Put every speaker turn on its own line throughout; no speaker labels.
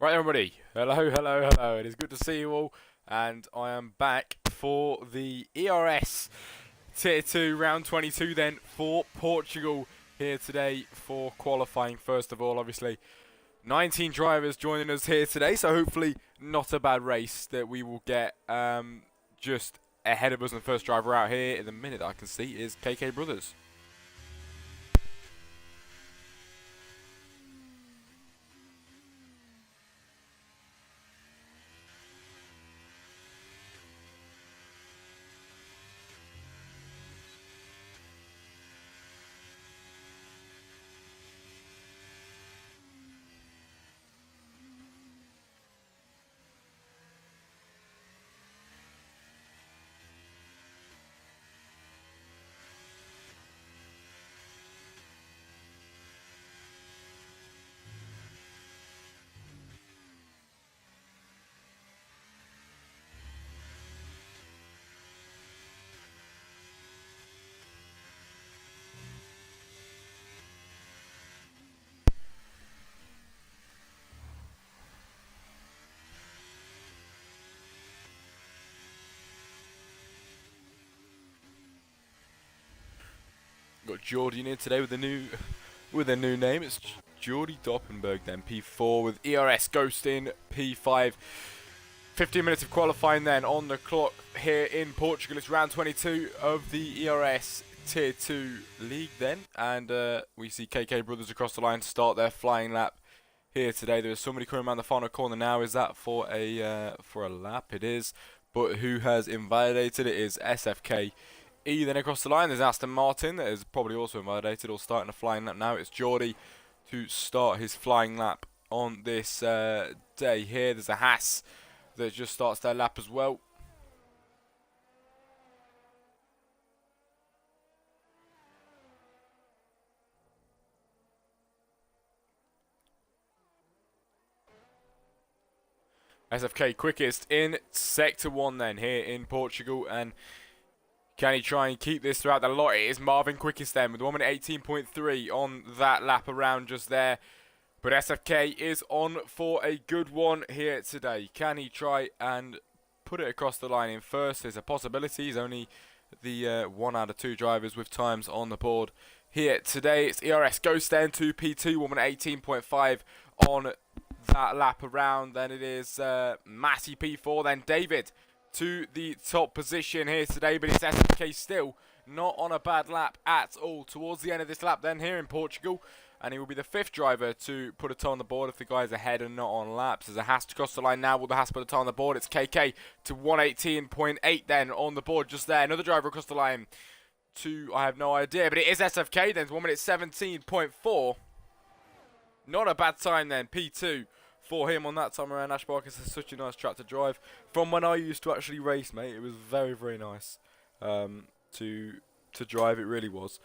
Right, everybody. Hello, hello, hello. It is good to see you all, and I am back for the ERS Tier 2 Round 22 then for Portugal here today for qualifying. First of all, obviously, 19 drivers joining us here today, so hopefully not a bad race that we will get just ahead of us. And the first driver out here in the minute that I can see is KK Brothers. Got Geordie in here today with a new name. It's Geordie Doppenberg then, P4 with ERS Ghost in P5. 15 minutes of qualifying then on the clock here in Portugal. It's round 22 of the ERS Tier 2 League then, and we see KK Brothers across the line to start their flying lap here today. There is somebody coming around the final corner now. Is that for a lap? It is, but who has invalidated it is SFK. Then across the line, there's Aston Martin that is probably also invalidated or starting a flying lap now. It's Geordie to start his flying lap on this day here. There's a Haas that just starts their lap as well. SFK quickest in Sector 1 then here in Portugal, and can he try and keep this throughout the lot? It is Marvin quickest then with 1 minute 18.3 on that lap around just there. But SFK is on for a good one here today. Can he try and put it across the line in first? There's a possibility. He's only the 1 out of 2 drivers with times on the board here today. It's ERS Ghost then to P2, 1 minute 18.5 on that lap around. Then it is Matty P4, then David to the top position here today, but it's SFK still not on a bad lap at all towards the end of this lap then here in Portugal, and he will be the 5th driver to put a toe on the board if the guy's ahead and not on laps. There's a Haas to cross the line now. Will the Haas put a toe on the board? It's KK to 118.8 then on the board just there. Another driver across the line to, I have no idea, but it is SFK then. It's 1 minute 17.4. Not a bad time then, P2 for him on that time around. Ash Barkers is such a nice track to drive. From when I used to actually race, mate, it was very, very nice to drive. It really was.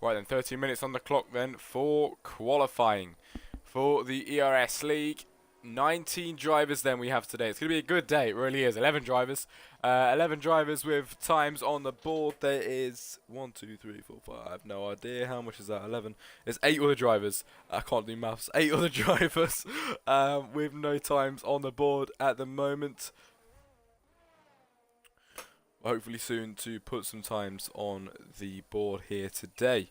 Right then, 13 minutes on the clock then for qualifying for the ERS League. 19 drivers then we have today. It's going to be a good day, it really is. 11 drivers. 11 drivers with times on the board. There is 1, 2, 3, 4, 5. I have no idea. How much is that? 11. There's 8 other drivers. I can't do maths. 8 other drivers with no times on the board at the moment. Hopefully soon to put some times on the board here today.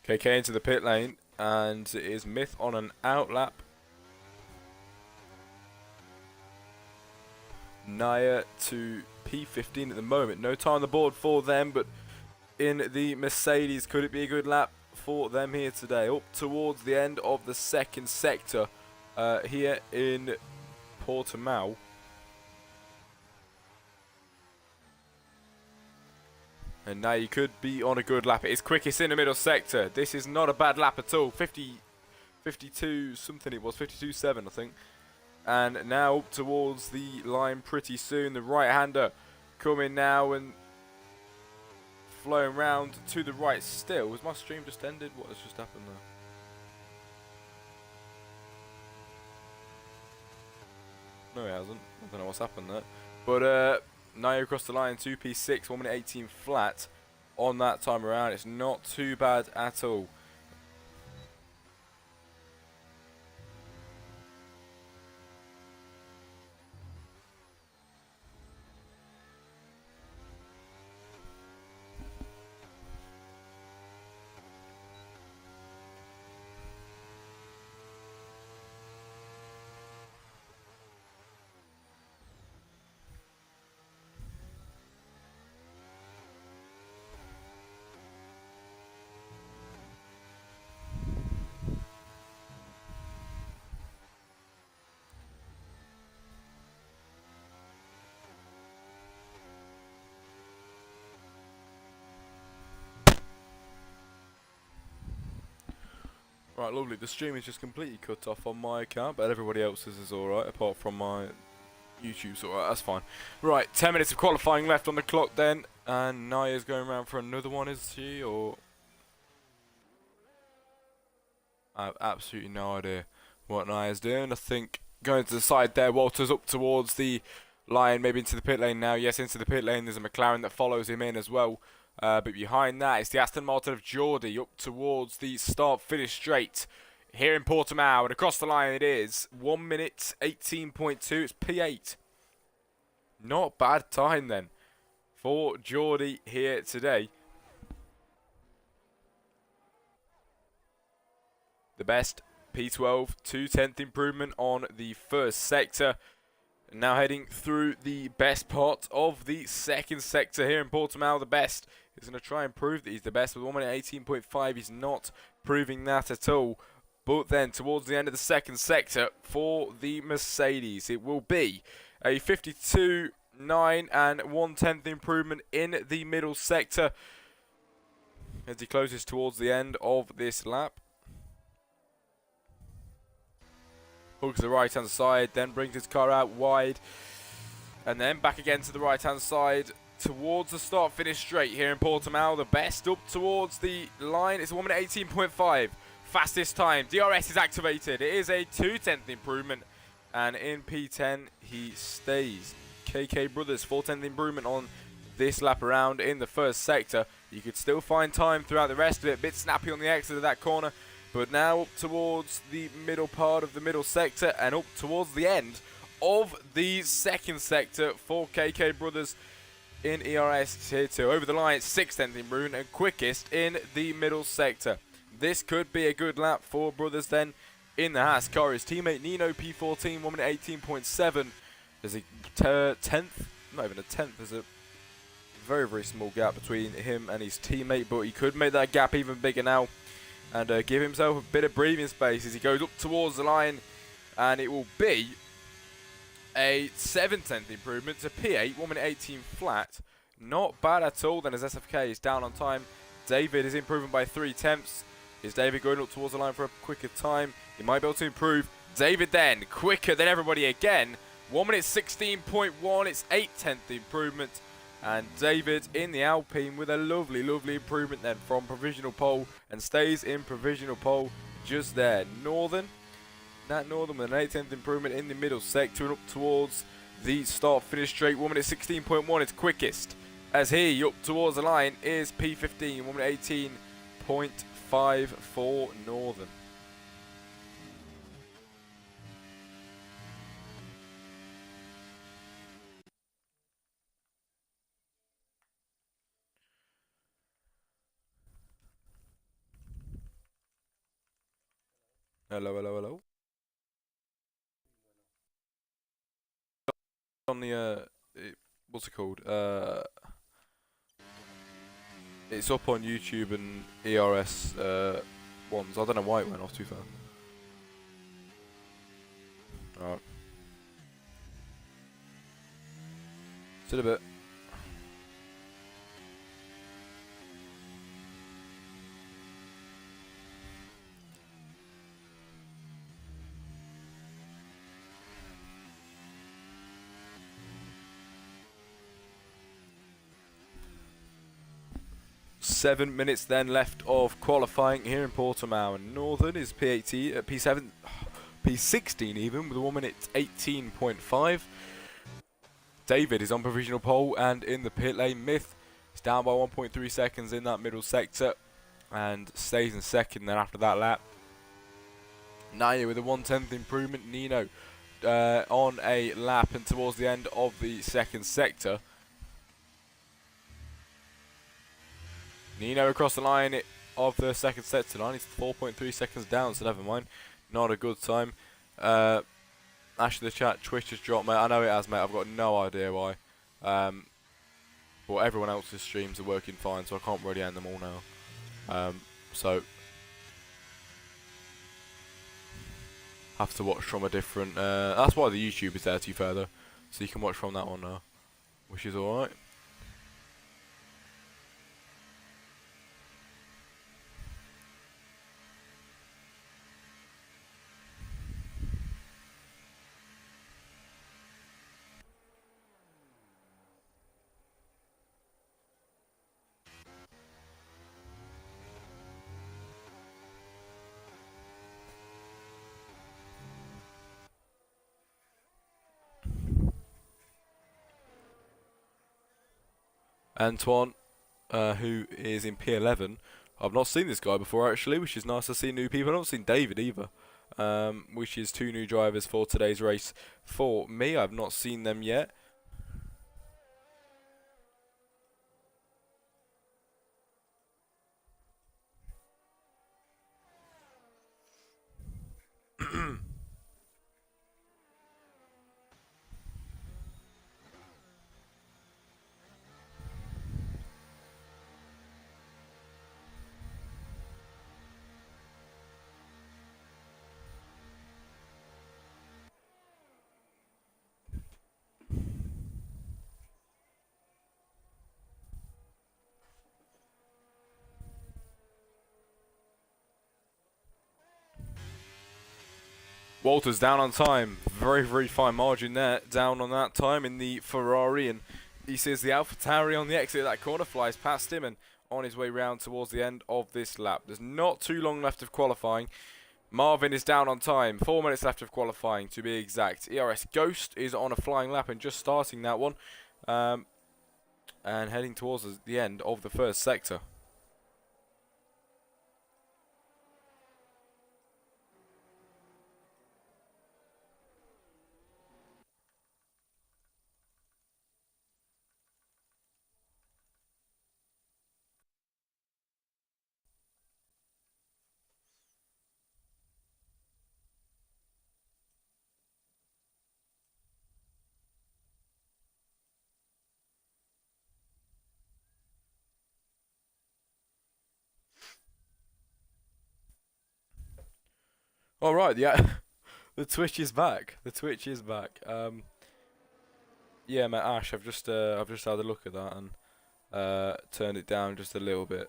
KK into the pit lane, and it is Myth on an outlap. Naya to P15 at the moment. No time on the board for them, but in the Mercedes, could it be a good lap for them here today? Up towards the end of the second sector here in Portimao. And now you could be on a good lap. It is quickest in the middle sector. This is not a bad lap at all. 52 something it was. 52.7 I think. And now up towards the line pretty soon. The right-hander coming now and flowing round to the right still. Has my stream just ended? What has just happened there? No, it hasn't. I don't know what's happened there. But Naya across the line, 2p6, 1 minute 18 flat on that time around. It's not too bad at all. Right, lovely. The stream is just completely cut off on my account, but everybody else's is alright, apart from my YouTube's alright, that's fine. Right, 10 minutes of qualifying left on the clock then, and Naya's going around for another one, is she, or...? I have absolutely no idea what Naya's doing. I think going to the side there, Walter's up towards the line, maybe into the pit lane now. Yes, into the pit lane, there's a McLaren that follows him in as well. But behind that, it's the Aston Martin of Geordie up towards the start-finish straight here in Portimao. And across the line it is 1 minute 18.2. It's P8. Not bad time then for Geordie here today. The best P12, 2/10th improvement on the first sector. Now heading through the best part of the second sector here in Portimao. The best is going to try and prove that he's the best with 1 minute 18.5. He's not proving that at all. But then towards the end of the second sector for the Mercedes, it will be a 52.9 and 1/10th improvement in the middle sector as he closes towards the end of this lap. Hooks the right hand side, then brings his car out wide, and then back again to the right hand side towards the start finish straight here in Portimao. The best up towards the line. It's 1 minute 18.5. Fastest time. DRS is activated. It is a 2/10th improvement, and in P10 he stays. KK Brothers 4/10th improvement on this lap around in the first sector. You could still find time throughout the rest of it. A bit snappy on the exit of that corner. But now up towards the middle part of the middle sector and up towards the end of the second sector for KK Brothers in ERS Tier 2. Over the line, 6/10th improvement and quickest in the middle sector. This could be a good lap for Brothers then in the Haas car. His teammate Nino P14, 1 minute 18.7. There's a 10th, not even a 10th, there's a very, very small gap between him and his teammate, but he could make that gap even bigger now and give himself a bit of breathing space as he goes up towards the line, and it will be a 7/10th improvement to P8, 1 minute 18 flat. Not bad at all then as SFK is down on time. David is improving by 3/10. Is David going up towards the line for a quicker time? He might be able to improve. David then, quicker than everybody again. 1 minute 16.1, it's 8/10th improvement. And David in the Alpine with a lovely, lovely improvement then from provisional pole and stays in provisional pole just there. Northern with an 8/10th improvement in the middle sector and up towards the start-finish straight. 1 minute 16.1, it's quickest. As he up towards the line is P15, 1 minute 18.5 for Northern. Hello, hello, hello. On the what's it called? It's up on YouTube and ERS ones. I don't know why it went off too far. Alright. Still a bit. 7 minutes then left of qualifying here in Portimao, and Northern is P18, P7, P16 even, with a 1 minute 18.5. David is on provisional pole and in the pit lane. Myth is down by 1.3 seconds in that middle sector and stays in second then after that lap. Naya with a 1/10 improvement. Nino on a lap and towards the end of the second sector. Nino across the line of the second sector line. He's 4.3 seconds down, so never mind. Not a good time. Actually, the chat, Twitch has dropped, mate. I know it has, mate. I've got no idea why. But everyone else's streams are working fine, so I can't really end them all now. So have to watch from a different. That's why the YouTube is there, to be fair, though. So you can watch from that one now, which is alright. Antoine, who is in P11. I've not seen this guy before actually, which is nice to see new people. I've not seen David either, which is 2 new drivers for today's race for me. I've not seen them yet. Walters down on time. Very, very fine margin there. Down on that time in the Ferrari. And he sees the AlphaTauri on the exit of that corner. Flies past him and on his way round towards the end of this lap. There's not too long left of qualifying. Marvin is down on time. 4 minutes left of qualifying, to be exact. ERS Ghost is on a flying lap and just starting that one. And heading towards the end of the first sector. All right, yeah, the Twitch is back. The Twitch is back. Yeah, mate, Ash, I've just had a look at that and turned it down just a little bit.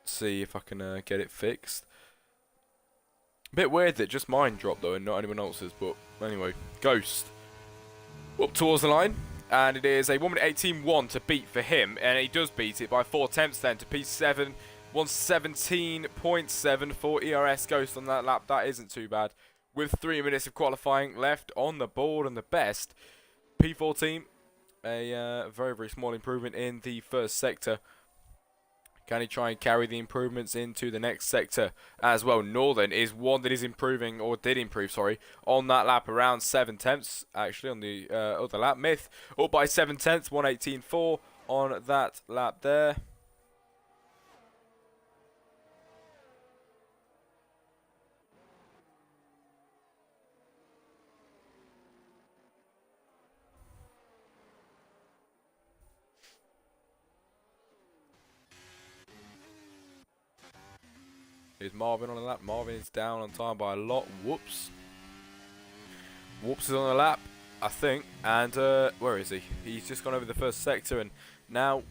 See if I can get it fixed. Bit weird that just mine dropped though and not anyone else's. But anyway, Ghost up towards the line, and it is a 1 minute 18.1 to beat for him, and he does beat it by 4 tenths then to P7. 117.7 for ERS Ghost on that lap. That isn't too bad. With 3 minutes of qualifying left on the board and the best. P14, a very, very small improvement in the first sector. Can he try and carry the improvements into the next sector as well? Northern is one that is improving, or did improve, sorry, on that lap around 7 tenths. Actually, on the other lap. Myth up by 7 tenths, 118.4 on that lap there. Is Marvin on the lap? Marvin is down on time by a lot. Whoops. Whoops is on the lap, I think. And where is he? He's just gone over the first sector and now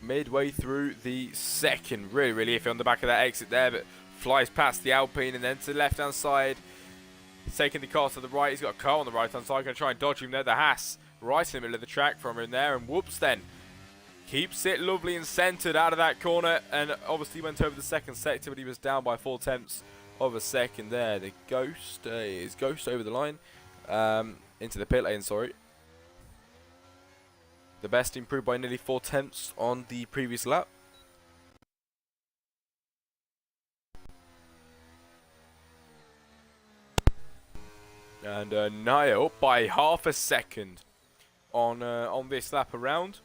midway through the second. Really, really iffy on the back of that exit there, but flies past the Alpine and then to the left-hand side. He's taking the car to the right. He's got a car on the right-hand side. Going to try and dodge him there. The Haas right in the middle of the track from him there. And whoops then. Keeps it lovely and centered out of that corner, and obviously went over the second sector, but he was down by 4/10 of a second there. The Ghost is Ghost over the line, into the pit lane, sorry. The best improved by nearly 4/10 on the previous lap. And Naya up by half a second on this lap around.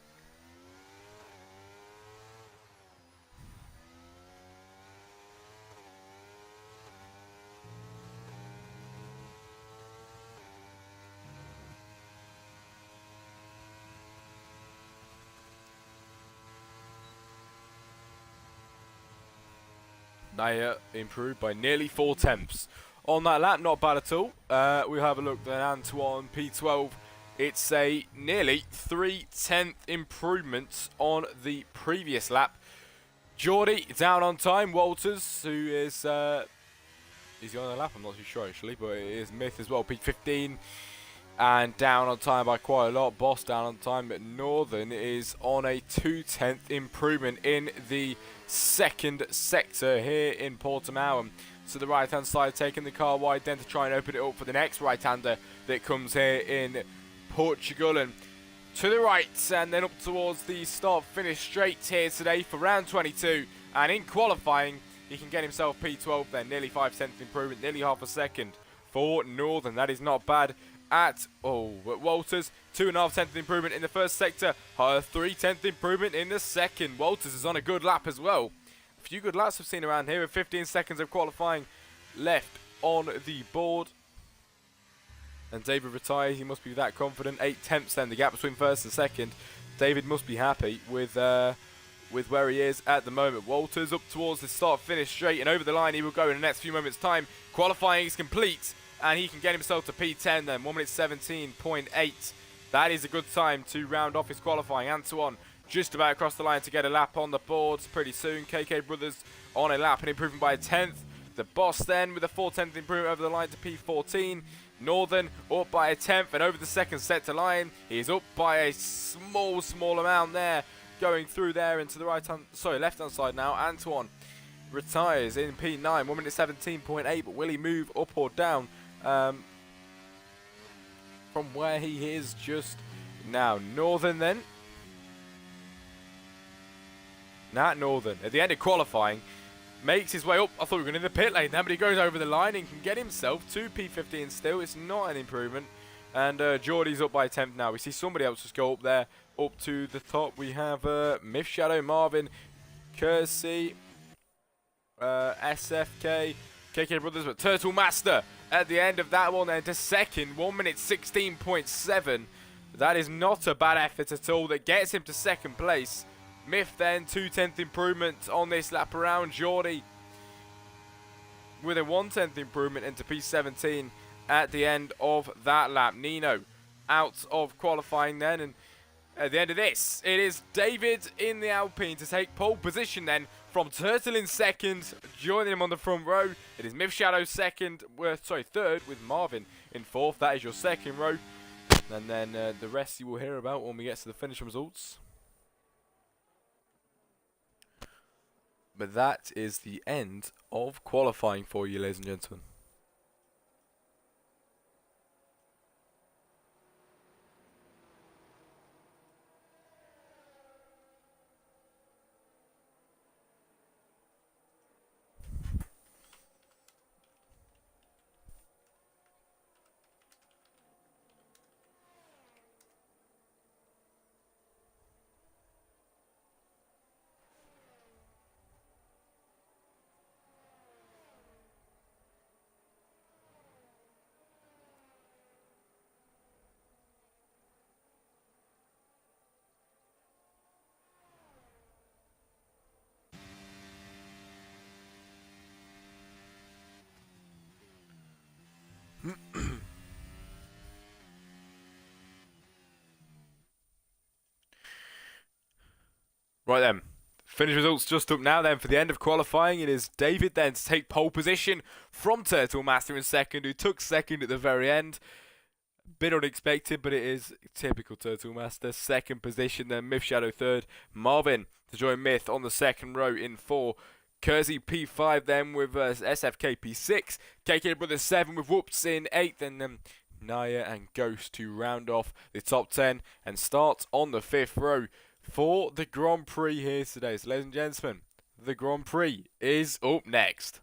Naya improved by nearly 4/10 on that lap, not bad at all. We'll have a look then. Antoine P12. It's a nearly 3/10 improvement on the previous lap. Geordie down on time. Walters, who is he on the lap? I'm not too sure actually, but it is Myth as well. P15 and down on time by quite a lot. Boss down on time, but Northern is on a 2/10 improvement in the second sector here in Portimao. To the right hand side, taking the car wide then to try and open it up for the next right hander that comes here in Portugal. And to the right and then up towards the start finish straight here today for round 22. And in qualifying, he can get himself P12 then, nearly 5/10 improvement, nearly half a second for Northern. That is not bad at all. But Walters, 2.5 improvement in the first sector, 3/10 improvement in the second. Walters is on a good lap as well. A few good laps we've seen around here with 15 seconds of qualifying left on the board. And David retires. He must be that confident. 8/10 then, the gap between first and second. David must be happy with where he is at the moment. Walters up towards the start finish straight and over the line. He will go in the next few moments time. Qualifying is complete and he can get himself to P10 then. 1:17.8. That is a good time to round off his qualifying. Antoine just about across the line to get a lap on the boards pretty soon. KK Brothers on a lap and improving by a 10th. The Boss then with a 4/10 improvement over the line to P14. Northern up by a 10th and over the second sector line. He's up by a small amount there. Going through there into the left hand side now. Antoine retires in P9. 1:17.8. But will he move up or down from where he is just now? Northern then. Northern at the end of qualifying makes his way up. I thought we were going in the pit lane then, but he goes over the line and can get himself to P15 still. It's not an improvement. And Geordie's up by a 10th now. We see somebody else just go up there, up to the top. We have Myth Shadow, Marvin, Kersey, SFK, KK Brothers, but Turtle Master at the end of that one then to second. 1:16.7. That is not a bad effort at all. That gets him to second place. Myth then, 2/10 improvement on this lap around. Geordie with a 1/10 improvement into P17 at the end of that lap. Nino out of qualifying then, and at the end of this, it is David in the Alpine to take pole position then from Turtle in second, joining him on the front row. It is Myth Shadow third with Marvin in fourth. That is your second row, and then the rest you will hear about when we get to the finish results. But that is the end of qualifying for you, ladies and gentlemen. Right then, finish results just up now then for the end of qualifying. It is David then to take pole position from Turtle Master in second, who took second at the very end. Bit unexpected, but it is typical Turtle Master. Second position, then Myth Shadow third. Marvin to join Myth on the second row in 4. Kersey P5 then with SFK P6. KK Brothers 7 with Whoops in 8th. And Naya and Ghost to round off the top 10 and start on the 5th row for the Grand Prix here today. So ladies and gentlemen, the Grand Prix is up next.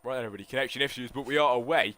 Right then, everybody, connection issues, but we are away.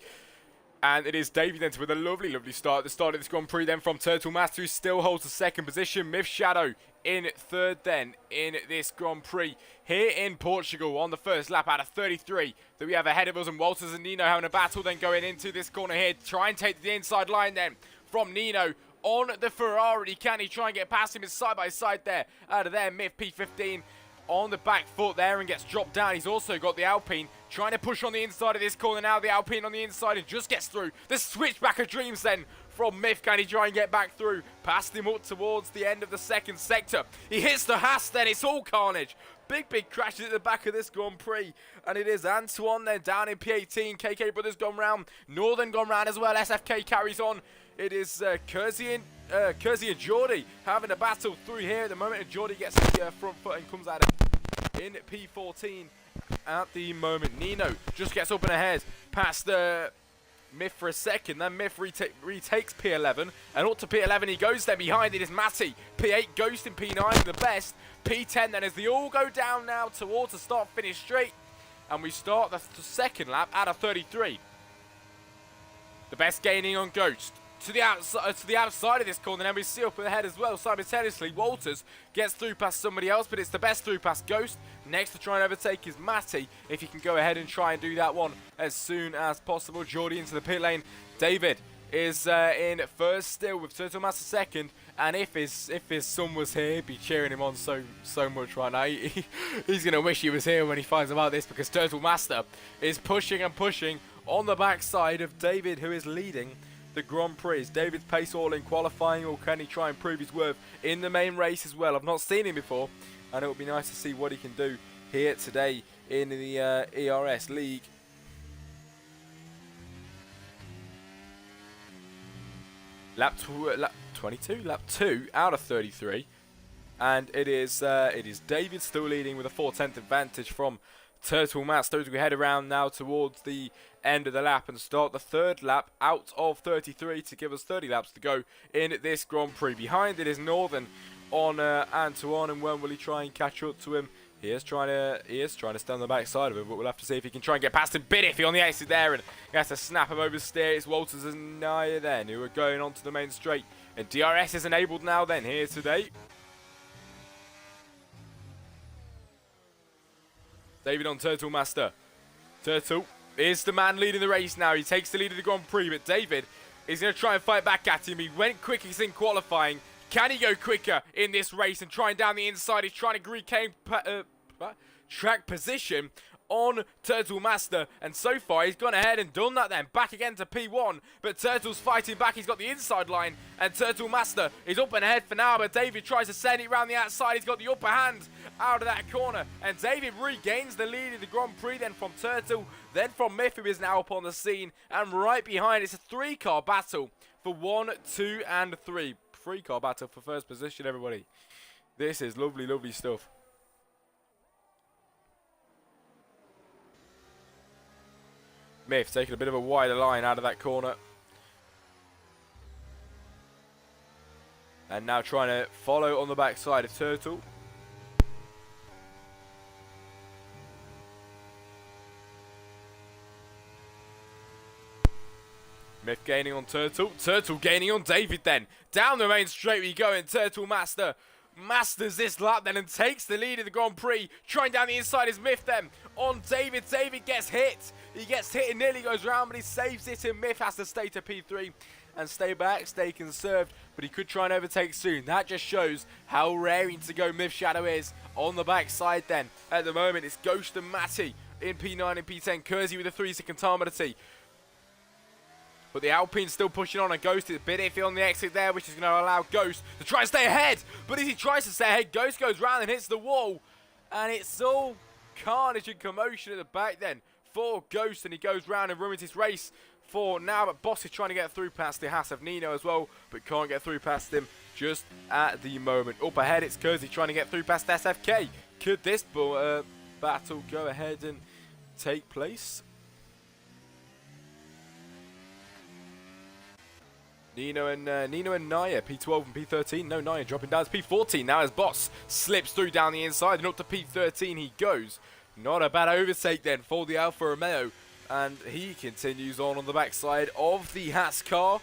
And it is Davey then with a lovely start at the start of this Grand Prix then from Turtle Master, who still holds the second position. Myth Shadow in third then in this Grand Prix here in Portugal on the first lap out of 33 that we have ahead of us, and Walters and Nino having a battle then going into this corner here. Try and take the inside line then from Nino on the Ferrari. Can he try and get past him? It's side by side there out of there. Myth P15 on the back foot there and gets dropped down. He's also got the Alpine trying to push on the inside of this corner now. The Alpine on the inside and just gets through. The switchback of dreams then from Myth. Can he try and get back through? Past him up towards the end of the second sector. He hits the Haas then. It's all carnage. Big crashes at the back of this Grand Prix. And it is Antoine then down in P18. KK Brothers gone round. Northern gone round as well. SFK carries on. It is Kersey and Geordie having a battle through here at the moment. And Geordie gets the front foot and comes out in P14 at the moment. Nino just gets up and ahead past Myth for a second. Then Myth retakes P11 and up to P11 he goes. Then behind it is Matty. P8 Ghost in P9 the best. P10 then as they all go down now towards the start finish straight. And we start the second lap out of 33. The best gaining on Ghost. To the outside of this corner, and we see up ahead as well. Simultaneously, Walters gets through past somebody else, but it's the best through past Ghost. Next to try and overtake is Matty, if he can go ahead and try and do that one as soon as possible. Geordie into the pit lane. David is in first still with Turtle Master second, and if his son was here, he'd be cheering him on so much right now. He's gonna wish he was here when he finds about this, because Turtle Master is pushing and pushing on the backside of David, who is leading the Grand Prix. Is David's pace all in qualifying, or can he try and prove his worth in the main race as well? I've not seen him before, and it would be nice to see what he can do here today in the ERS League. Lap 22, lap 2 out of 33, and it is David still leading with a 4/10 advantage from Turtle Master. As we head around now towards the end of the lap and start the third lap out of 33 to give us 30 laps to go in this Grand Prix. Behind it is Northern on Antoine, and when will he try and catch up to him? He is trying to stay on the back side of him, but we'll have to see if he can try and get past him. Bit iffy on the exit there, and he has to snap him oversteer. It's Walters and Naya then who are going onto the main straight, and DRS is enabled now then here today. David on Turtle Master. Turtle is the man leading the race now. He takes the lead of the Grand Prix, but David is going to try and fight back at him. He went quickest in qualifying. Can he go quicker in this race and trying down the inside? He's trying to regain track position on Turtle Master, and so far he's gone ahead and done that then. Back again to P1, but Turtle's fighting back. He's got the inside line, and Turtle Master is up and ahead for now, but David tries to send it around the outside. He's got the upper hand out of that corner, and David regains the lead in the Grand Prix then from Turtle, then from Myth, who is now up on the scene, and right behind it's a 3-car battle for 1, 2, and 3. 3-car battle for first position, everybody. This is lovely, lovely stuff. Myth taking a bit of a wider line out of that corner. And now trying to follow on the backside of Turtle. Myth gaining on Turtle. Turtle gaining on David then. Down the main straight we go, and Turtle Master masters this lap then and takes the lead in the Grand Prix. Trying down the inside is Myth then on David. David gets hit. He gets hit and nearly goes round, but he saves it, and Myth has to stay to P3 and stay back, stay conserved, but he could try and overtake soon. That just shows how raring to go Myth Shadow is on the backside then. At the moment, it's Ghost and Matty in P9 and P10. Kersey with a 3-second time penalty. But the Alpine's still pushing on, and Ghost is a bit iffy on the exit there, which is going to allow Ghost to try and stay ahead. But as he tries to stay ahead, Ghost goes round and hits the wall. And it's all carnage and commotion at the back then for Ghost, and he goes round and ruins his race for now. But Boss is trying to get through past the Haas of Nino as well, but can't get through past him just at the moment. Up ahead, it's Kersey trying to get through past SFK. Could this battle go ahead and take place? Nino and Naya, P12 and P13. No, Naya dropping down to P14 now as Boss slips through down the inside, and up to P13 he goes. Not a bad overtake then for the Alfa Romeo, and he continues on the backside of the Haas car.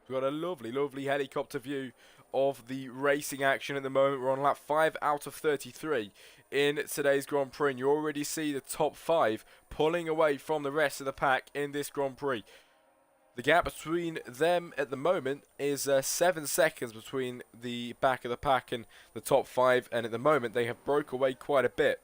We've got a lovely, lovely helicopter view of the racing action at the moment. We're on lap 5 out of 33 in today's Grand Prix, and you already see the top 5 pulling away from the rest of the pack in this Grand Prix. The gap between them at the moment is 7 seconds between the back of the pack and the top 5, and at the moment they have broke away quite a bit.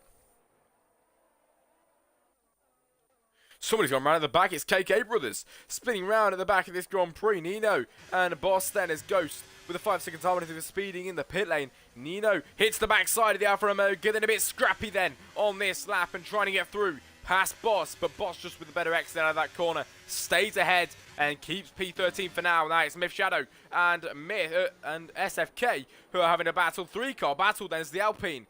Somebody's gone round at the back. It's KK Brothers spinning round at the back of this Grand Prix. Nino and Boss then as Ghost with a 5-second time penalty for speeding in the pit lane. Nino hits the backside of the Alfa Romeo, getting a bit scrappy then on this lap and trying to get through past Boss, but Boss just with a better exit out of that corner stays ahead and keeps P13 for now. Now it's Myth Shadow and SFK who are having a battle. 3-car battle then as the Alpine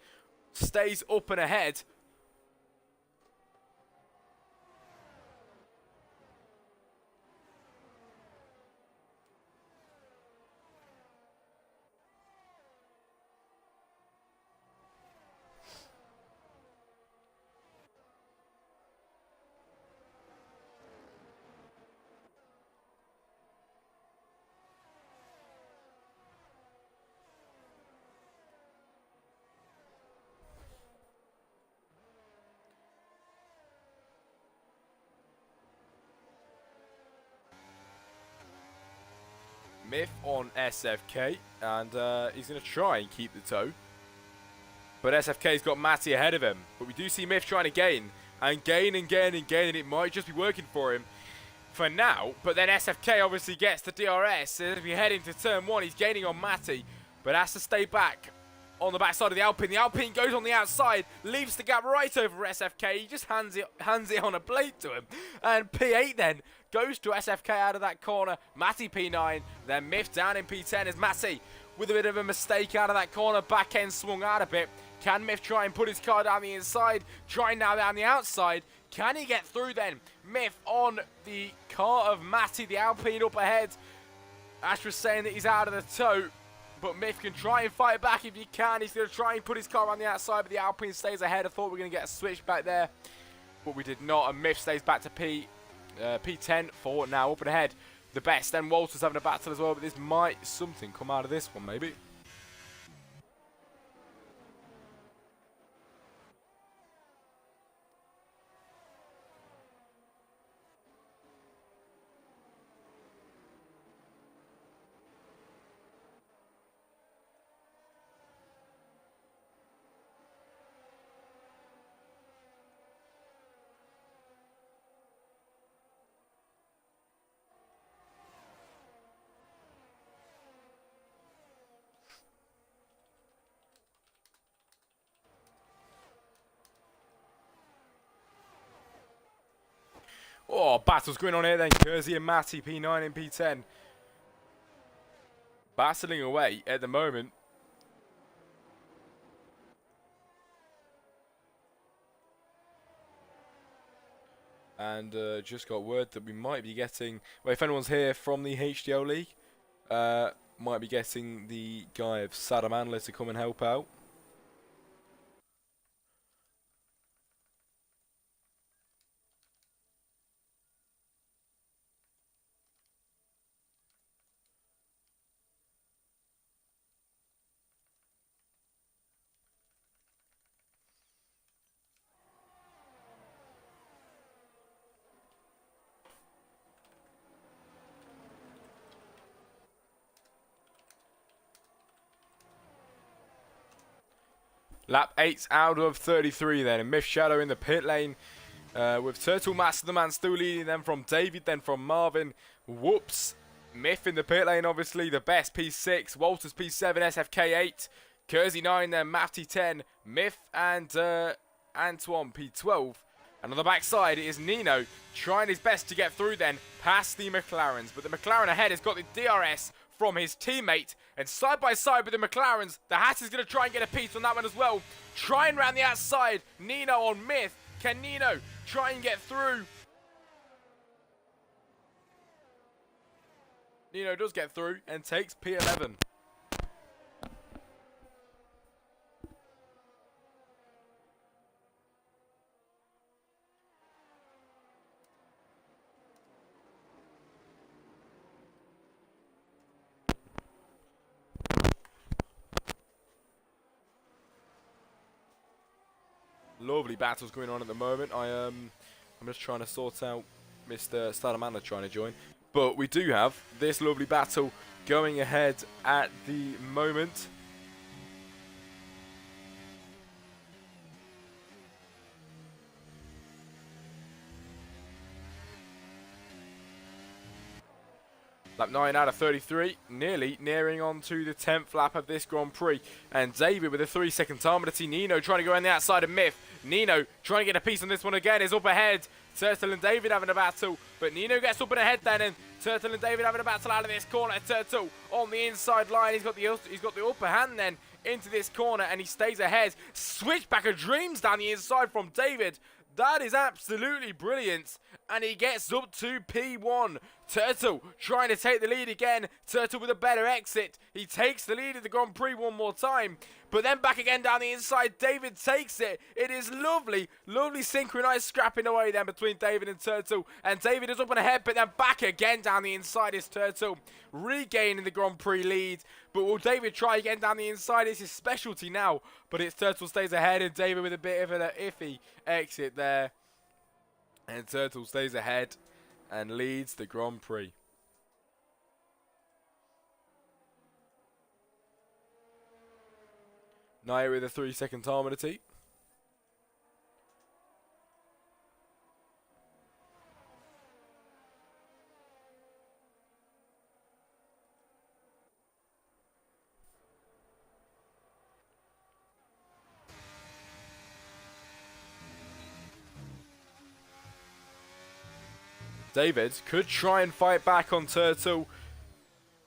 stays up and ahead. Myth on SFK, and he's going to try and keep the toe. But SFK's got Matty ahead of him. But we do see Myth trying to gain, and gain, and it might just be working for him for now. But then SFK obviously gets the DRS, and as we head into turn 1, he's gaining on Matty, but has to stay back on the backside of the Alpine. The Alpine goes on the outside, leaves the gap right over SFK. He just hands it on a plate to him. And P8 then goes to SFK out of that corner. Matty P9, then Myth down in P10 as Matty with a bit of a mistake out of that corner. Back end swung out a bit. Can Myth try and put his car down the inside? Trying now down the outside. Can he get through then? Myth on the car of Matty, the Alpine up ahead. Ashra's saying that he's out of the tow, but Myth can try and fight back if he can. He's going to try and put his car on the outside, but the Alpine stays ahead. I thought we were going to get a switch back there, but we did not, and Myth stays back to P10 for now, up and ahead. The best, then Walter's having a battle as well, but this might something come out of this one, maybe. Oh, battle's going on here then. Kersey and Matty, P9 and P10. Battling away at the moment. And just got word that we might be getting, well, if anyone's here from the HDL League, might be getting the guy of Sadamanla to come and help out. Lap 8 out of 33 then, and Myth Shadow in the pit lane with Turtle Master the Man still leading them from David, then from Marvin. Whoops. Myth in the pit lane, obviously, the best, P6, Walters P7, SFK 8, Kersey 9, then Mafty 10, Myth and Antoine P12. And on the backside, it is Nino trying his best to get through then past the McLarens. But the McLaren ahead has got the DRS from his teammate, and side by side with the McLarens, the Hat is going to try and get a piece on that one as well. Trying round the outside, Nino on Myth. Can Nino try and get through? Nino does get through and takes P11. Lovely battles going on at the moment. I'm just trying to sort out Mr. Stadamanda trying to join. But we do have this lovely battle going ahead at the moment. Lap 9 out of 33, nearly nearing on to the 10th lap of this Grand Prix. And David with a 3-second time to see Nino trying to go around the outside of Myth. Nino trying to get a piece on this one again, is up ahead. Turtle and David having a battle, but Nino gets up and ahead then, and Turtle and David having a battle out of this corner. Turtle on the inside line, he's got the upper hand then into this corner, and he stays ahead. Switchback of dreams down the inside from David. That is absolutely brilliant. And he gets up to P1. Turtle trying to take the lead again. Turtle with a better exit. He takes the lead of the Grand Prix one more time. But then back again down the inside. David takes it. It is lovely, lovely synchronized scrapping away then between David and Turtle. And David is up and ahead, but then back again down the inside is Turtle. Regaining the Grand Prix lead. But will David try again down the inside? It's his specialty now. But it's Turtle stays ahead, and David with a bit of an iffy exit there. And Turtle stays ahead and leads the Grand Prix. Naya with a 3-second time on the tee. David could try and fight back on Turtle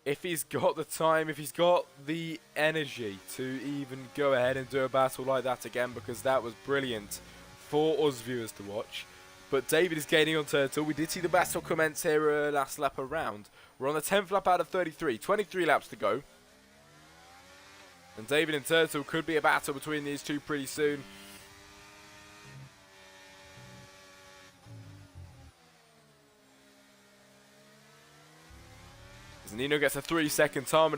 if he's got the time, if he's got the energy to even go ahead and do a battle like that again, because that was brilliant for us viewers to watch. But David is gaining on Turtle. We did see the battle commence here last lap around. We're on the 10th lap out of 33. 23 laps to go. And David and Turtle could be a battle between these two pretty soon. Nino gets a 3-second time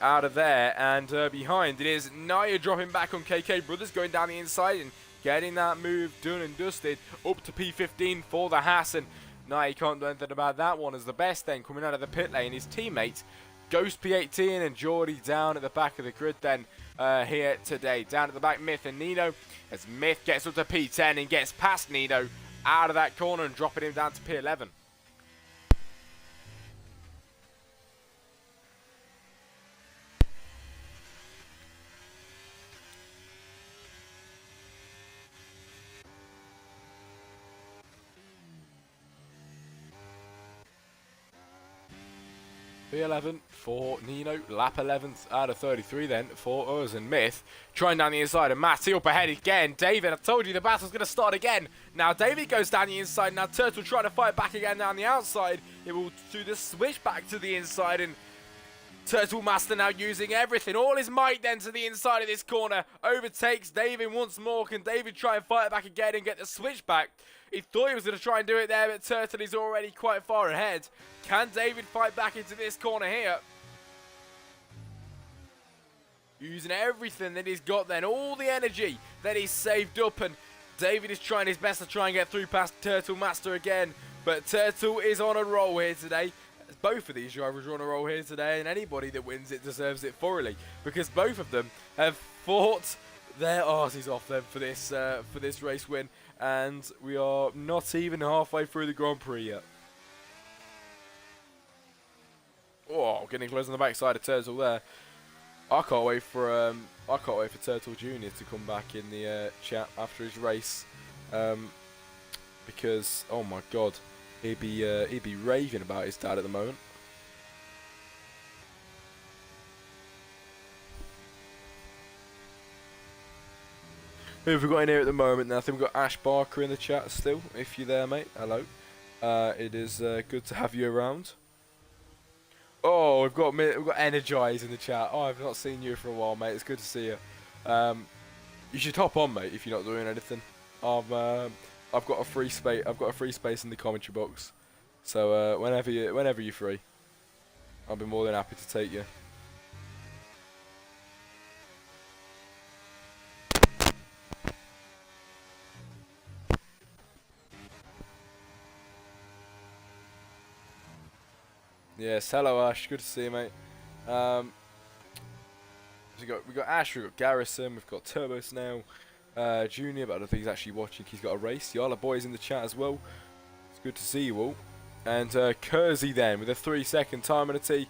out of there, and behind it is Naya dropping back on KK Brothers, going down the inside and getting that move done and dusted up to P15 for the Haas. And Naya can't do anything about that one, as the best then coming out of the pit lane, his teammate Ghost P18 and Geordie down at the back of the grid then here today. Down at the back, Myth and Nino, as Myth gets up to P10 and gets past Nino out of that corner and dropping him down to P11. P11 for Nino, lap 11th out of 33 then for us, and Myth trying down the inside, and Matty up ahead again. David, I told you the battle's going to start again. Now David goes down the inside, now Turtle trying to fight back again down the outside. It will do the switch back to the inside, and Turtle Master now using everything, all his might then to the inside of this corner. Overtakes David once more. Can David try and fight it back again and get the switch back? He thought he was going to try and do it there, but Turtle is already quite far ahead. Can David fight back into this corner here? Using everything that he's got then, all the energy that he's saved up, and David is trying his best to try and get through past Turtle Master again. But Turtle is on a roll here today. Both of these drivers are on a roll here today, and anybody that wins it deserves it thoroughly, because both of them have fought their arses off them for this race win, and we are not even halfway through the Grand Prix yet. Oh, getting close on the backside of Turtle there. I can't wait for Turtle Junior to come back in the chat after his race, because oh my God. He'd be raving about his dad at the moment. Who have we got in here at the moment? Now I think we've got Ash Barker in the chat still. If you're there, mate, hello. It is good to have you around. Oh, we've got Energize in the chat. Oh, I've not seen you for a while, mate. It's good to see you. You should hop on, mate, if you're not doing anything. I've got a free space. I've got a free space in the commentary box, so whenever you're free, I'll be more than happy to take you. Yes, hello Ash. Good to see you, mate. We got Ash. We got Garrison. We've got Turbos now. Junior, but I don't think he's actually watching. He's got a race. The other boys in the chat as well. It's good to see you all. And Kersey then with a 3-second time and a T.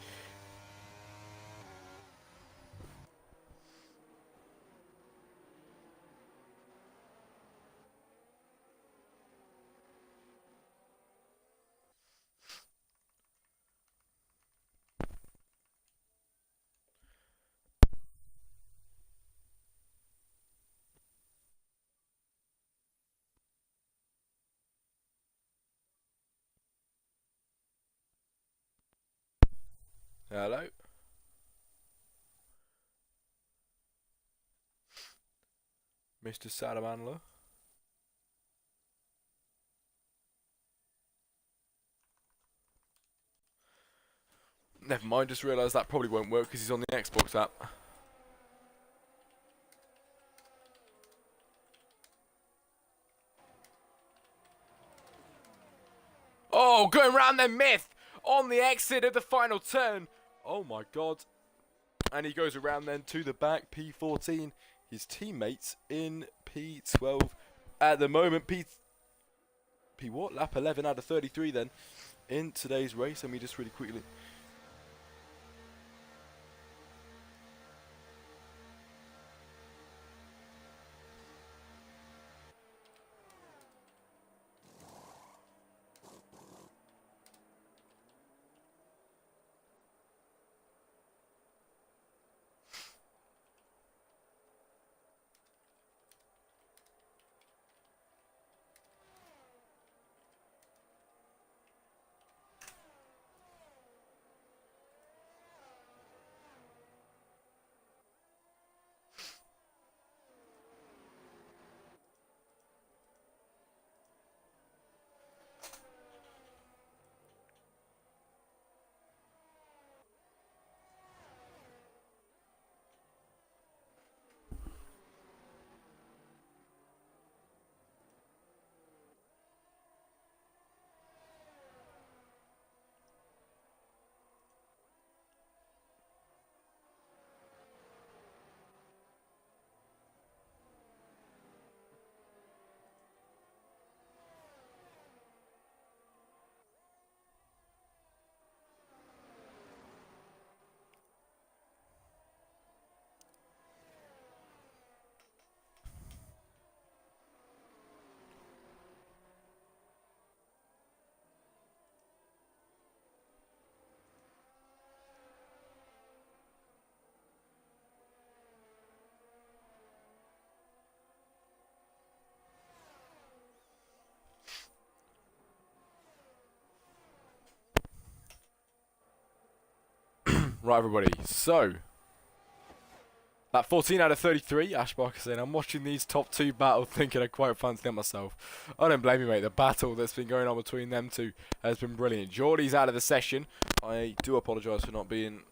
Hello. Mr. Salamander. Never mind, just realised that probably won't work because he's on the Xbox app. Oh, going round their Myth on the exit of the final turn. Oh my God. And he goes around then to the back, P14. His teammates in P12 at the moment. P what? Lap 11 out of 33 then in today's race. Let me just really quickly. Right, everybody. So, that 14 out of 33, Ash Barker saying, I'm watching these top two battles thinking I quite fancy them myself. I don't blame you, mate. The battle that's been going on between them two has been brilliant. Geordie's out of the session. I do apologise for not being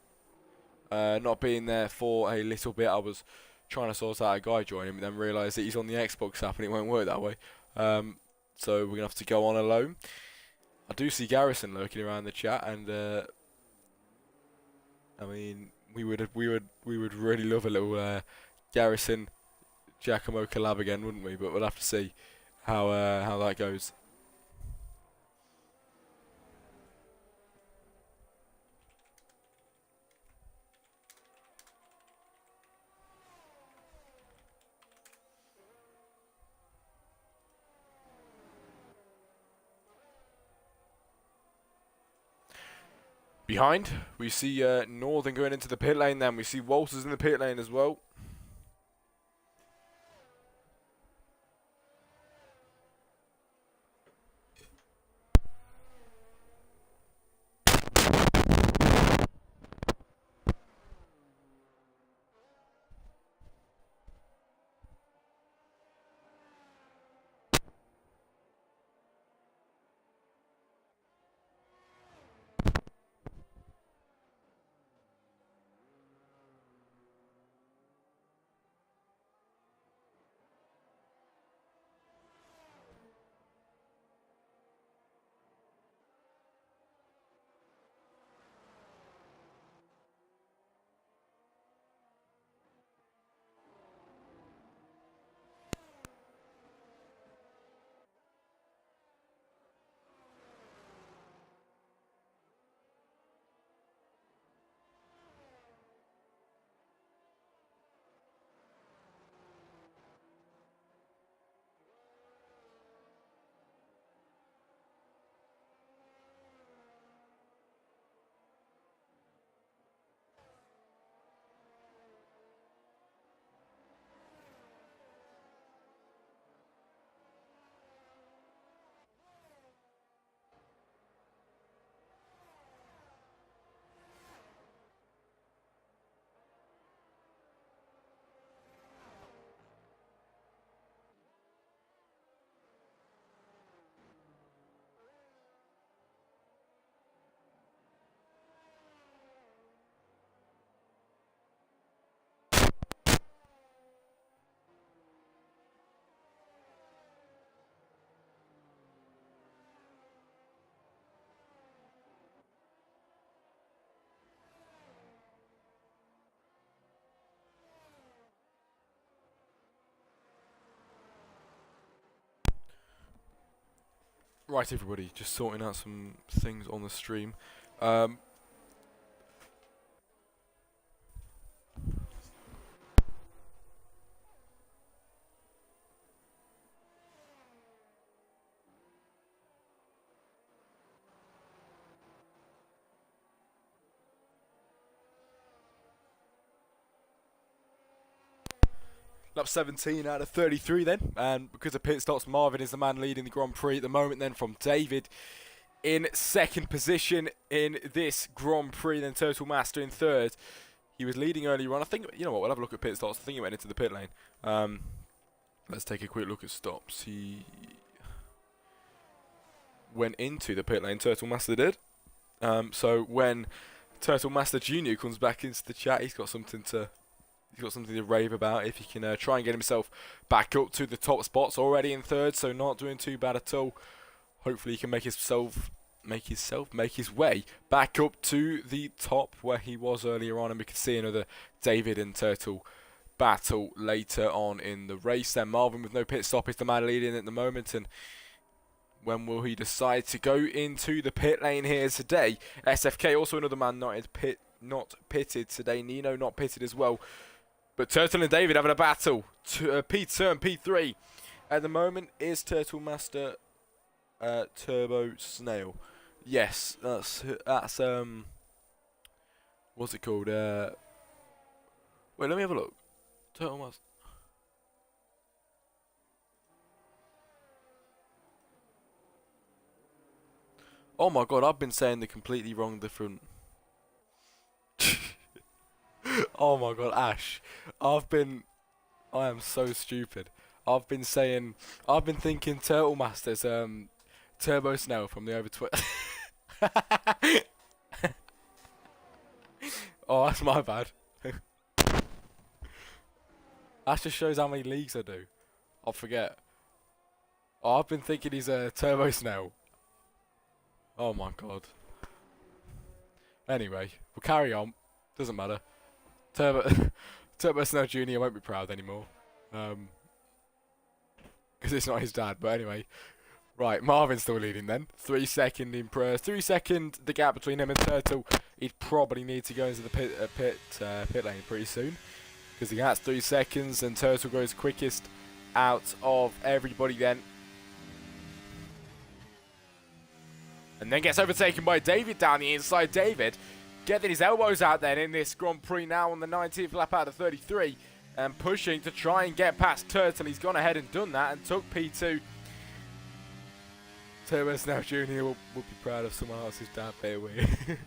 there for a little bit. I was trying to sort out a guy joining, but then realised that he's on the Xbox app and it won't work that way. So we're going to have to go on alone. I do see Garrison lurking around the chat, and I mean, we would really love a little Garrison Giacomo collab again, wouldn't we? But we'll have to see how that goes. Behind, we see Northern going into the pit lane. Then we see Walters in the pit lane as well. Right, everybody, just sorting out some things on the stream. Lap 17 out of 33 then, and because of pit stops, Marvin is the man leading the Grand Prix at the moment then, from David in second position in this Grand Prix, then Turtle Master in third. He was leading earlier on. I think, you know what, we'll have a look at pit stops. I think he went into the pit lane. Let's take a quick look at stops. He went into the pit lane, Turtle Master did. So when Turtle Master Jr. comes back into the chat, he's got something to rave about. If he can try and get himself back up to the top spots, already in third, so not doing too bad at all. Hopefully he can make his way back up to the top where he was earlier on, and we can see another David and Turtle battle later on in the race. Then Marvin with no pit stop is the man leading at the moment, and when will he decide to go into the pit lane here today? SFK also another man not pitted today. Nino not pitted as well. But Turtle and David having a battle. P2 and P3 at the moment is Turtle Master Turbo Snail. Yes, that's what's it called? Wait, let me have a look. Turtle Master. Oh my god, I've been saying the completely wrong different. Oh my god, Ash. I am so stupid. I've been thinking Turtle Masters, Turbo Snail from the over Oh, that's my bad. That just shows how many leagues I do. I'll forget. Oh, I've been thinking he's a Turbo Snail. Oh my god. Anyway, we'll carry on. Doesn't matter. Turbo Snail Jr. won't be proud anymore. Because it's not his dad. But anyway. Right, Marvin's still leading then. 3 second in prayers. 3 second the gap between him and Turtle. He'd probably need to go into the pit lane pretty soon. Because he has 3 seconds and Turtle goes quickest out of everybody then. And then gets overtaken by David down the inside. David getting his elbows out then in this Grand Prix now on the 19th lap out of 33. And pushing to try and get past Turtle. He's gone ahead and done that and took P2. Turbo Snail Jr. will be proud of someone else's dad, bear with.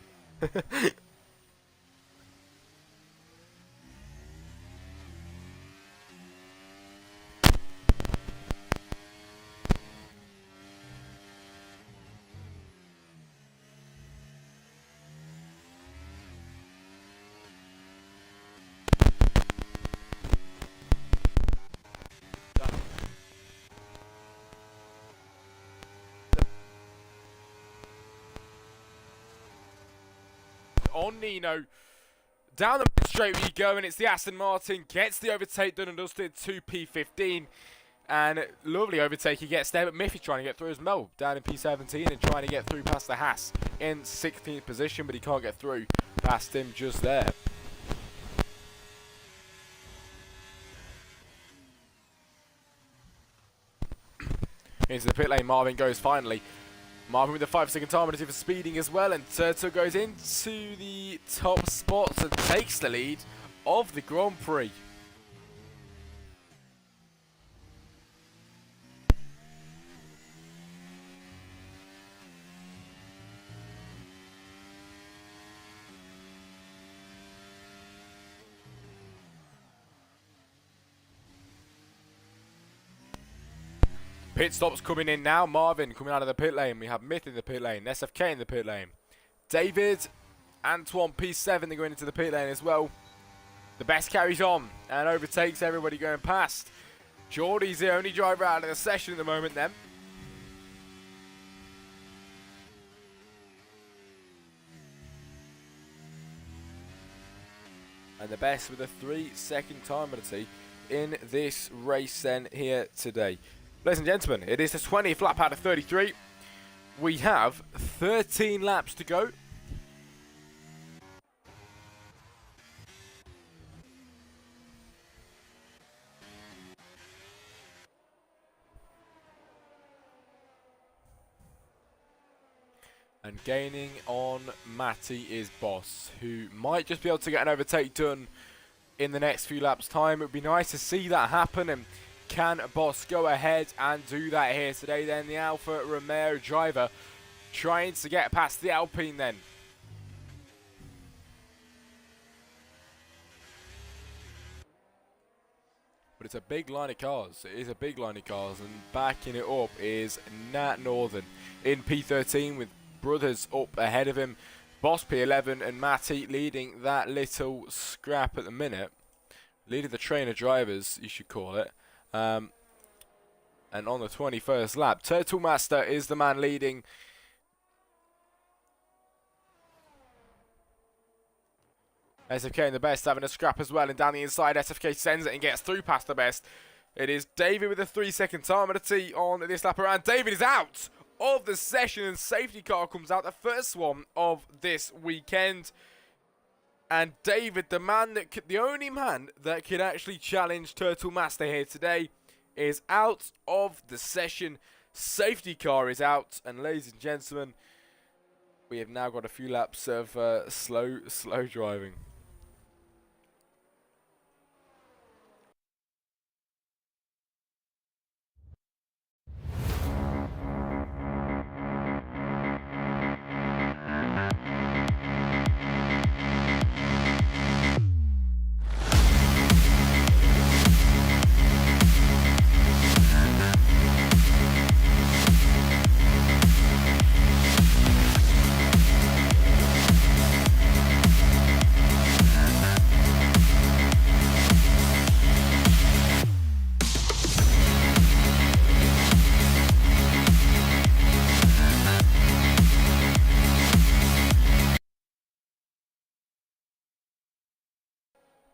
On Nino, down the mid straight we go, and it's the Aston Martin, gets the overtake done and dusted to P15, and lovely overtake he gets there, but Miffy's trying to get through as well, down in P17 and trying to get through past the Haas in 16th position, but he can't get through past him just there. Into the pit lane, Marvin goes finally. Marvin with a 5 second time penalty for speeding as well, and Turtle goes into the top spots and takes the lead of the Grand Prix. Pit stops coming in now. Marvin coming out of the pit lane. We have Myth in the pit lane. SFK in the pit lane. David, Antoine, P7, they're going into the pit lane as well. The best carries on and overtakes everybody going past. Geordie's the only driver out of the session at the moment then. And the best with a 3 second time penalty in this race then here today. Ladies and gentlemen, it is the 20th lap out of 33. We have 13 laps to go. And gaining on Matty is Boss, who might just be able to get an overtake done in the next few laps' time. It would be nice to see that happen. And can Boss go ahead and do that here today then? The Alfa Romeo driver trying to get past the Alpine then. But it's a big line of cars. It is a big line of cars, and backing it up is Nat Northern in P13 with brothers up ahead of him. Boss P11 and Matty leading that little scrap at the minute. Leading the train of drivers, you should call it. And on the 21st lap, Turtle Master is the man leading. SFK in the best having a scrap as well, and down the inside SFK sends it and gets through past the best. It is David with a 3 second time penalty on this lap around. David is out of the session and safety car comes out, the first one of this weekend. And David, the only man that could actually challenge Turtle Master here today, is out of the session. Safety car is out, and ladies and gentlemen, we have now got a few laps of slow driving.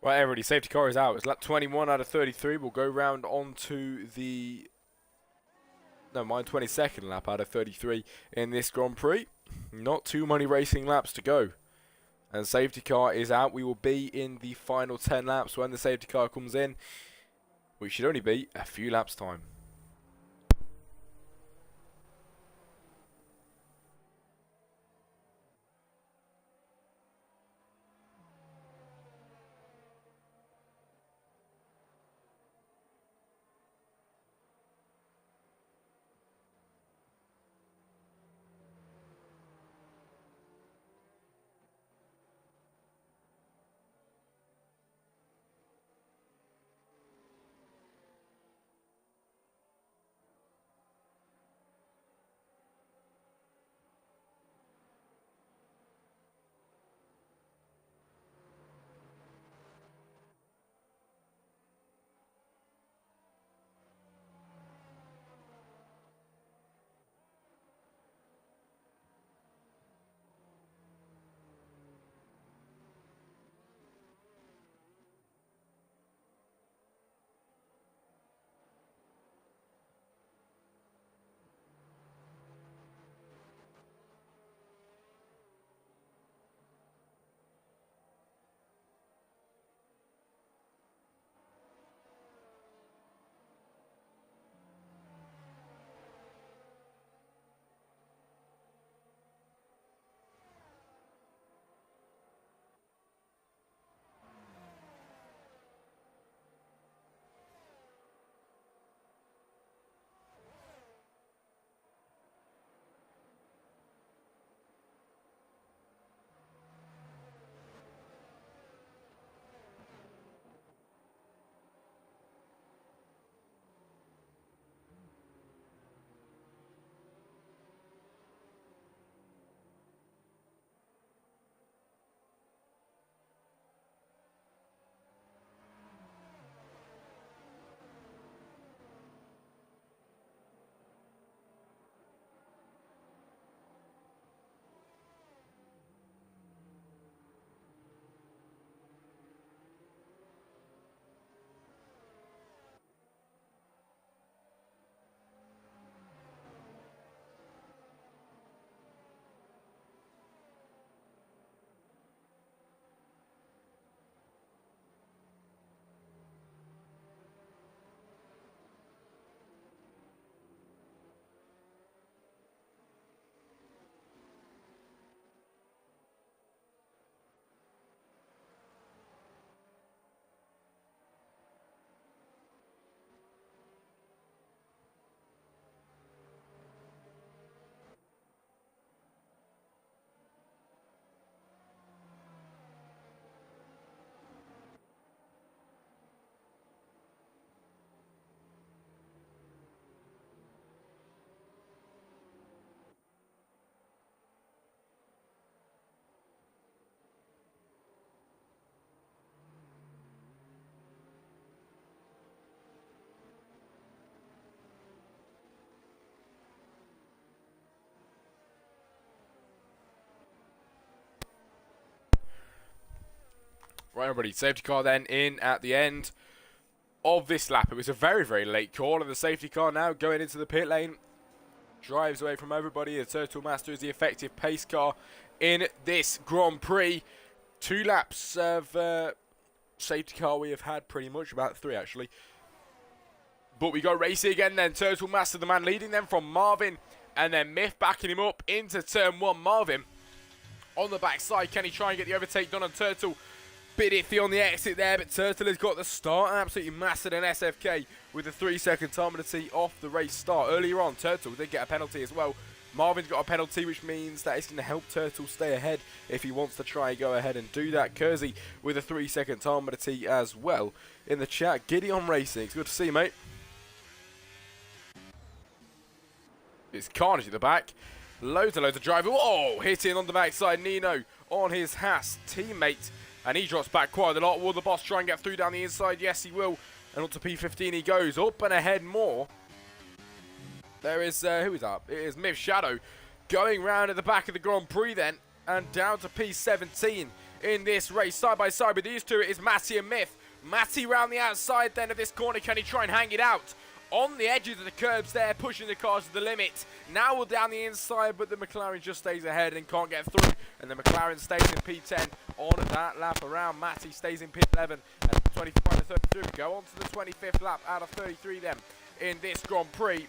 Right, everybody, safety car is out. It's lap 21 out of 33. We'll go round onto the... No, mine 22nd lap out of 33 in this Grand Prix. Not too many racing laps to go. And safety car is out. We will be in the final 10 laps when the safety car comes in, which should only be a few laps' time. Right, everybody, safety car then in at the end of this lap. It was a very, very late call, and the safety car now going into the pit lane. Drives away from everybody. The Turtle Master is the effective pace car in this Grand Prix. 2 laps of safety car we have had, pretty much, about 3 actually. But we go racing again then. Turtle Master, the man leading them from Marvin, and then Myth backing him up into turn 1. Marvin on the backside. Can he try and get the overtake done on Turtle? Bit iffy on the exit there, but Turtle has got the start. Absolutely mastered an SFK with a 3-second time penalty off the race start. Earlier on, Turtle did get a penalty as well. Marvin's got a penalty, which means that it's going to help Turtle stay ahead if he wants to try and go ahead and do that. Kersey with a 3-second time penalty as well in the chat. Gideon Racing, it's good to see you, mate. It's Carnage at the back. Loads and loads of driver. Oh, hitting on the backside. Nino on his Haas teammate. And he drops back quite a lot. Will the boss try and get through down the inside? Yes, he will. And up to P15 he goes. Up and ahead more. There is, who is that? It is Myth Shadow going round at the back of the Grand Prix then. And down to P17 in this race. Side by side with these two, it is Matty and Myth. Matty round the outside then of this corner. Can he try and hang it out? On the edges of the curbs there, pushing the cars to the limit. Now we're down the inside, but the McLaren just stays ahead and can't get through. And the McLaren stays in P10 on that lap around. Matty stays in P11 at 25 to 33. We go on to the 25th lap out of 33 then in this Grand Prix.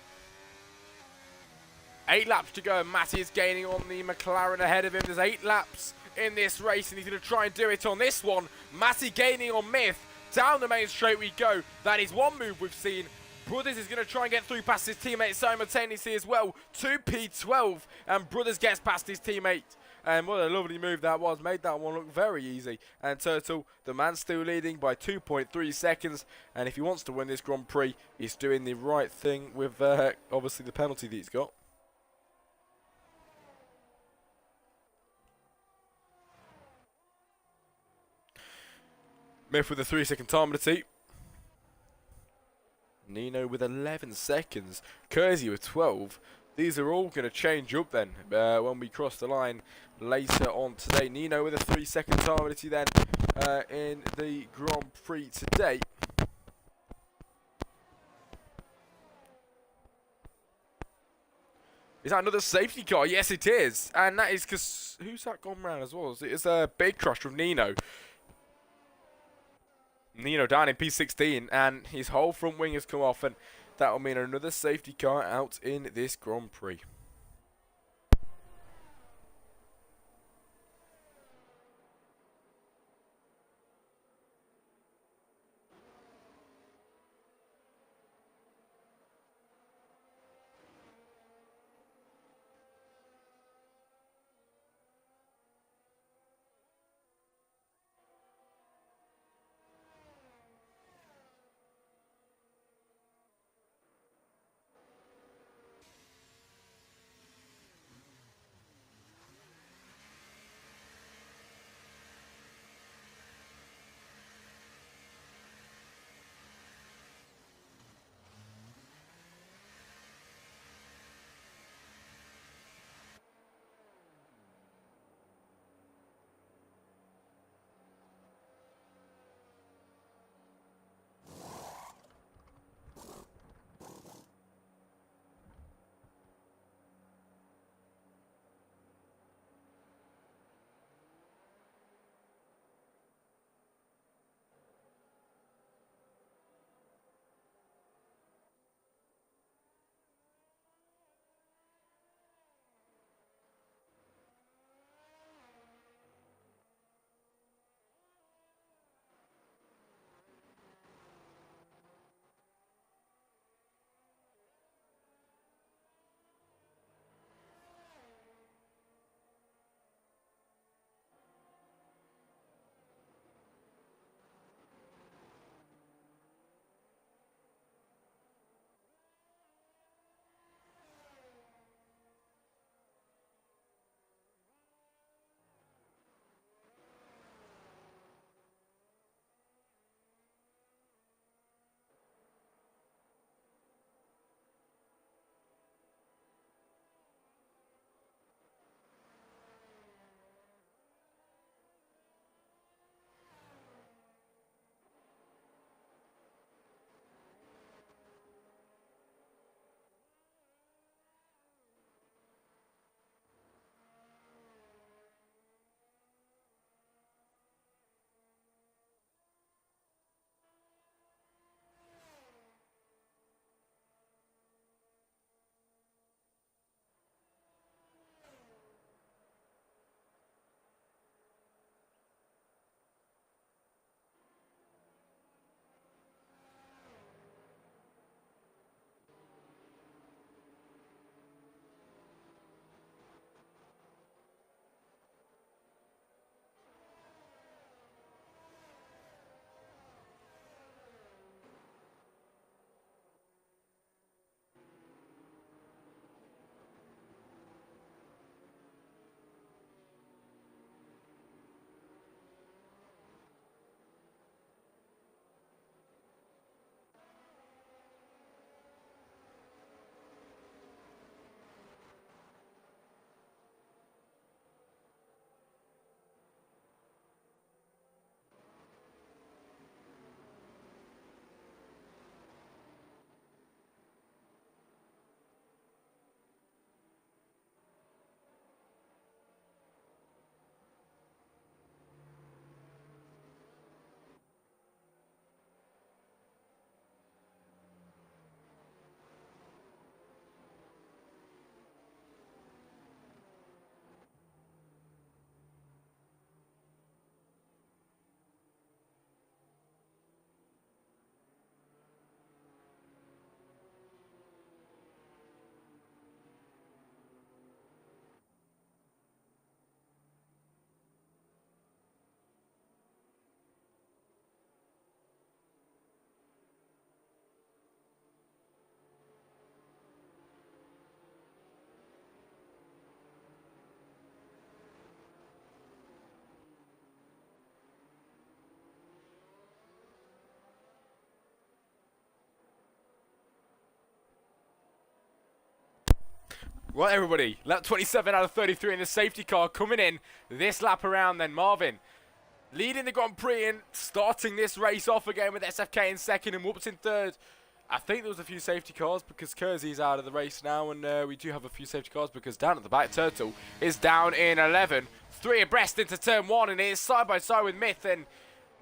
8 laps to go, and Matty is gaining on the McLaren ahead of him. There's 8 laps in this race, and he's going to try and do it on this one. Matty gaining on Myth. Down the main straight we go. That is one move we've seen. Brothers is going to try and get through past his teammate simultaneously as well. 2P12, and Brothers gets past his teammate. And what a lovely move that was. Made that one look very easy. And Turtle, the man still leading by 2.3 seconds. And if he wants to win this Grand Prix, he's doing the right thing with obviously the penalty that he's got. Myth with a 3-second time penalty. Nino with 11 seconds. Kersey with 12. These are all going to change up then when we cross the line later on today. Nino with a 3-second time penalty then in the Grand Prix today. Is that another safety car? Yes, it is. And that is because... Who's that gone round as well? It's a big crash from Nino. Nino down in P16, and his whole front wing has come off, and that will mean another safety car out in this Grand Prix. Well, everybody, lap 27 out of 33 in the safety car coming in this lap around then. Marvin leading the Grand Prix and starting this race off again with SFK in second and Whoops in third. I think there was a few safety cars because Kersey's out of the race now, and we do have a few safety cars because down at the back, Turtle is down in 11. 3 abreast into turn 1, and it is side by side with Myth and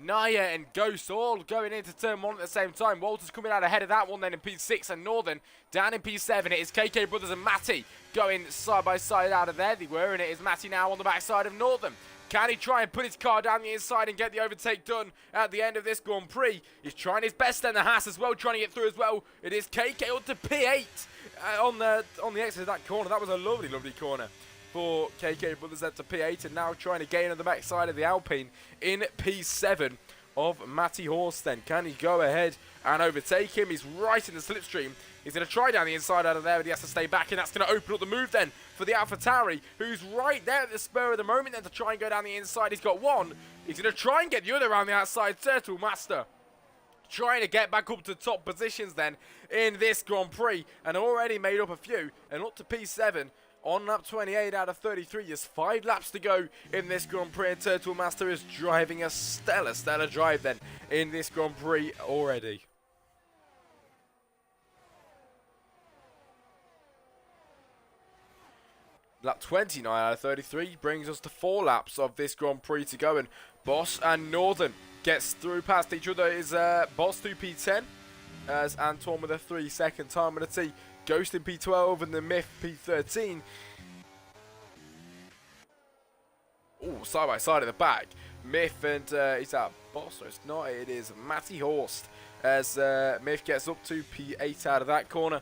Naya and Ghost all going into turn 1 at the same time. Walter's coming out ahead of that one then in P6, and Northern down in P7. It is KK Brothers and Matty going side by side out of there. They were, and it is Matty now on the back side of Northern. Can he try and put his car down the inside and get the overtake done at the end of this Grand Prix? He's trying his best then, the Haas as well, trying to get through as well. It is KK up to P8 on the exit of that corner. That was a lovely, lovely corner for KK Brothers up to P8, and now trying to gain on the back side of the Alpine in P7 of Matty Horse then. Can he go ahead and overtake him? He's right in the slipstream. He's going to try down the inside out of there, but he has to stay back, and that's going to open up the move then for the AlphaTauri, who's right there at the spur of the moment then to try and go down the inside. He's got one. He's going to try and get the other around the outside. Turtle Master trying to get back up to top positions then in this Grand Prix, and already made up a few, and up to P7 on lap 28 out of 33. There's 5 laps to go in this Grand Prix, and Turtle Master is driving a stellar drive then in this Grand Prix already. Lap 29 out of 33 brings us to 4 laps of this Grand Prix to go, and Boss and Northern gets through past each other. Is Boss through P10 as Antoine with a 3-second time on the T. Ghost in P12 and the Myth P13. Oh, side by side at the back. Myth and is that Boss? Or it's not. It is Matty Horst as Myth gets up to P8 out of that corner.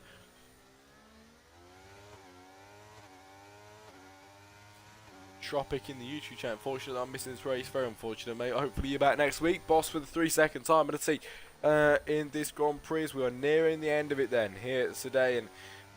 Tropic in the YouTube channel. Unfortunately, I'm missing this race. Very unfortunate, mate. Hopefully, you're back next week. Boss with a 3-second time. I'm going to see in this Grand Prix. We are nearing the end of it then here today, and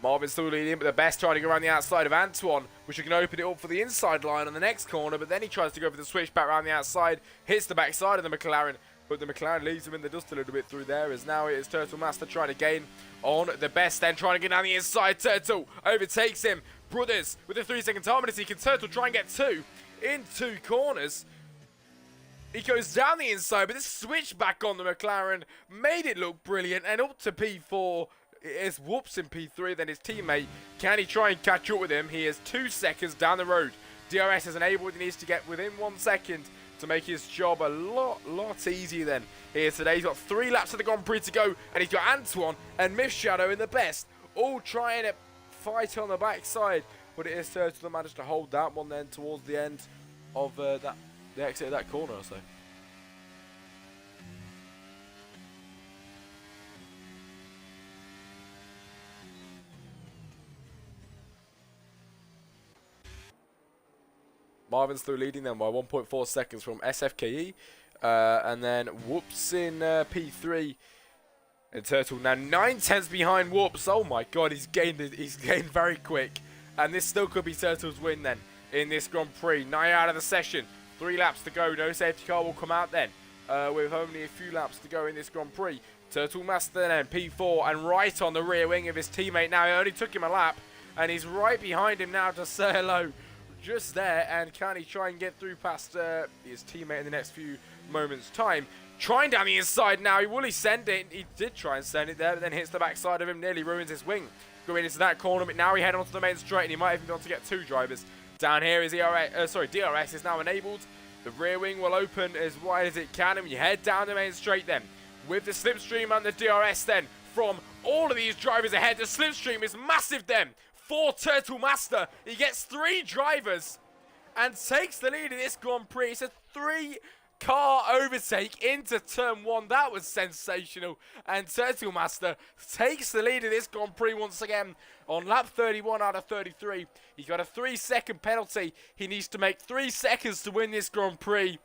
Marvin's still leading, but the best trying to go around the outside of Antoine, which are going to open it up for the inside line on the next corner, but then he tries to go for the switch back around the outside, hits the back side of the McLaren, but the McLaren leaves him in the dust a little bit through there, as now it is Turtle Master trying to gain on the best, then trying to get down the inside. Turtle overtakes him. Brothers with a 3-second time, and can Turtle try and get 2 in 2 corners. He goes down the inside, but this switch back on the McLaren made it look brilliant, and up to P4 is Whoops in P3, then his teammate. Can he try and catch up with him? He is 2 seconds down the road. DRS is enabled. He needs to get within 1 second to make his job a lot easier then. Here today, he's got 3 laps of the Grand Prix to go, and he's got Antoine and Myth Shadow in the best, all trying to fight on the backside, but it is Turtle that managed to hold that one then towards the end of the exit of that corner, I'll say. Marvin's still leading them by 1.4 seconds from SFKE, and then Whoops in P3. And Turtle now 9 tenths behind Whoops. Oh my god, he's gained very quick. And this still could be Turtle's win then in this Grand Prix. 9 out of the session. 3 laps to go. No safety car will come out then. With only a few laps to go in this Grand Prix. Turtle Master then P4 and right on the rear wing of his teammate now. It only took him a lap. And he's right behind him now to say hello. Just there. And can he try and get through past his teammate in the next few moments' time? Trying down the inside now. Will he send it? He did try and send it there, but then hits the backside of him. Nearly ruins his wing. Going into that corner, but now he head onto the main straight, and he might even be able to get 2 drivers. Down here is DRS is now enabled. The rear wing will open as wide as it can, and you head down the main straight then. With the slipstream and the DRS then, from all of these drivers ahead, the slipstream is massive then. For Turtle Master, he gets 3 drivers and takes the lead in this Grand Prix. It's a 3-car overtake into turn 1. That was sensational. And Turtle Master takes the lead in this Grand Prix once again on lap 31 out of 33. He got a 3-second penalty. He needs to make 3 seconds to win this Grand Prix.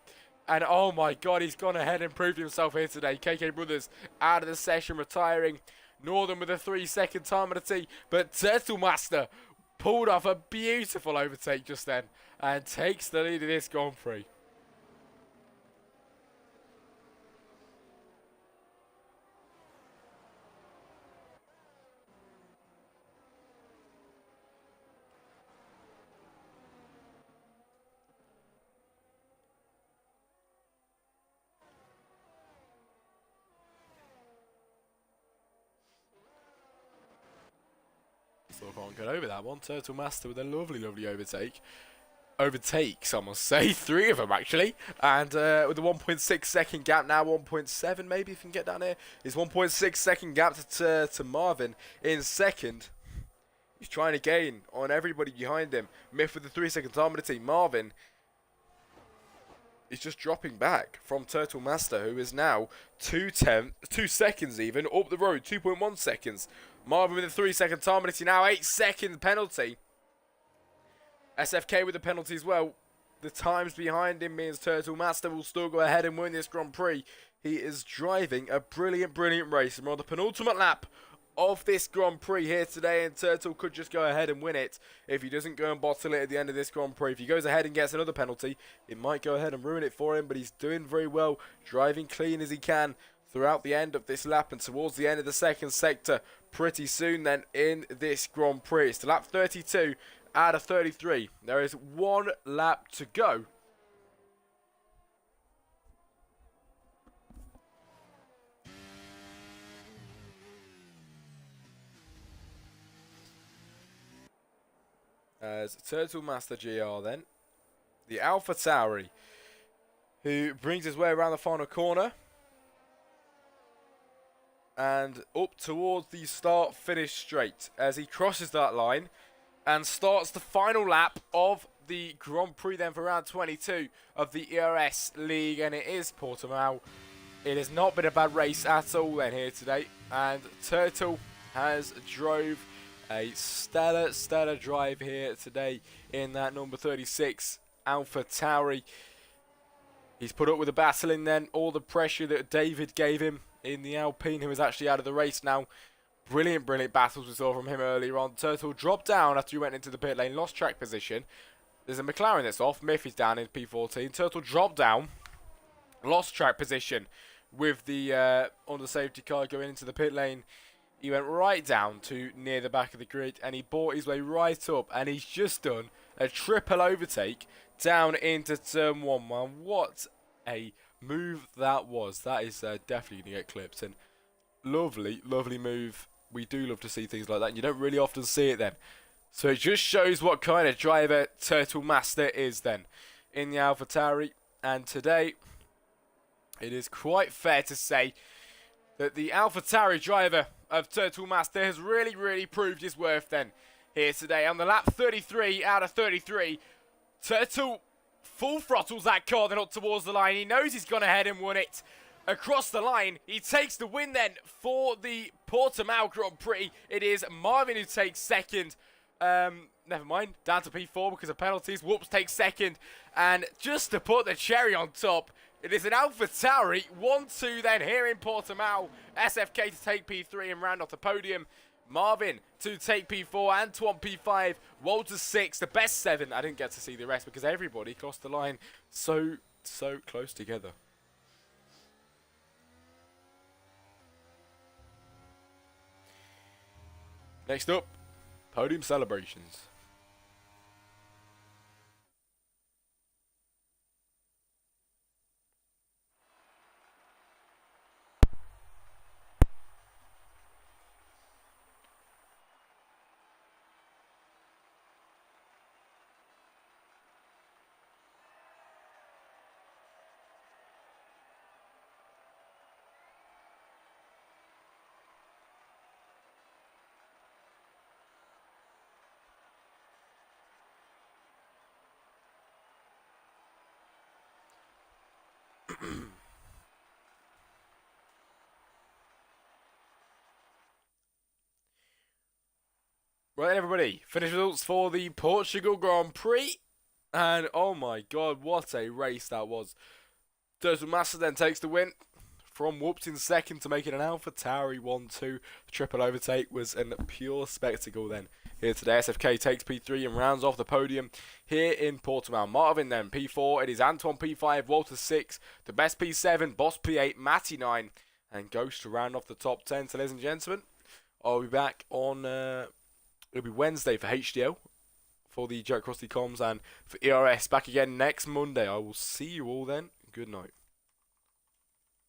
And oh my god, he's gone ahead and proved himself here today. KK Brothers out of the session, retiring. Northern with a 3-second time on the T. But Turtle Master pulled off a beautiful overtake just then and takes the lead in this Grand Prix. Still can't get over that one. Turtle Master with a lovely, lovely overtake. Overtakes, I must say. 3 of them, actually. And with a 1.6 second gap now, 1.7 maybe if you can get down here. It's 1.6 second gap to Marvin in second. He's trying to gain on everybody behind him. Myth with the 3 second time of the team. Marvin is just dropping back from Turtle Master, who is now 2 seconds even, up the road, 2.1 seconds. Marvin with the 3 second time of the team, now 8 second penalty. SFK with the penalty as well. The times behind him means Turtle Master will still go ahead and win this Grand Prix. He is driving a brilliant, brilliant race. And we're on the penultimate lap of this Grand Prix here today, and Turtle could just go ahead and win it if he doesn't go and bottle it at the end of this Grand Prix. If he goes ahead and gets another penalty, it might go ahead and ruin it for him, but he's doing very well, driving clean as he can throughout the end of this lap and towards the end of the second sector pretty soon then in this Grand Prix. It's to lap 32 out of 33. There is 1 lap to go. As Turtle Master GR then, the Alpha Tauri, who brings his way around the final corner and up towards the start-finish straight as he crosses that line and starts the final lap of the Grand Prix then for round 22 of the ERS League, and it is Portimao. It has not been a bad race at all then here today, and Turtle has drove a stellar drive here today in that number 36 Alpha Tauri. He's put up with the battling then, all the pressure that David gave him in the Alpine, who is actually out of the race now. Brilliant battles we saw from him earlier on. Turtle dropped down after he went into the pit lane, lost track position. There's a McLaren that's off, Miff is down in P14. Turtle dropped down, lost track position with the under safety car going into the pit lane. He went right down to near the back of the grid and he bought his way right up, and he's just done a triple overtake down into turn 1. Man, what a move that was. That is definitely going to get clipped, and lovely move. We do love to see things like that, and you don't really often see it then. So it just shows what kind of driver Turtle Master is then in the AlphaTauri. And today, it is quite fair to say that the AlphaTauri driver of Turtle Master has really proved his worth then here today. On the lap 33 out of 33, Turtle full throttles that car then up towards the line. He knows he's gone ahead and won it. Across the line, he takes the win then for the Portimao Grand Prix. It is Marvin who takes second. Never mind, down to P4 because of penalties. Whoops takes second. And just to put the cherry on top, it is an AlphaTauri 1-2 then here in Portimao. SFK to take P3 and round off the podium. Marvin to take P4, Antoine P5, Walter 6, the best 7. I didn't get to see the rest because everybody crossed the line so close together. Next up, podium celebrations. Right, everybody, finished results for the Portugal Grand Prix, and oh my god, what a race that was. Turtle Master then takes the win from Whoops in second to make it an AlphaTauri 1-2. The triple overtake was a pure spectacle then here today. SFK takes P3 and rounds off the podium here in Portimao. Marvin then P4, it is Antoine P5, Walter 6, the best P7, Boss P8, Matty 9, and Ghost to round off the top 10. So ladies and gentlemen, I'll be back on... it'll be Wednesday for HDL, for the Jack Crossley comms, and for ERS back again next Monday. I will see you all then. Good night.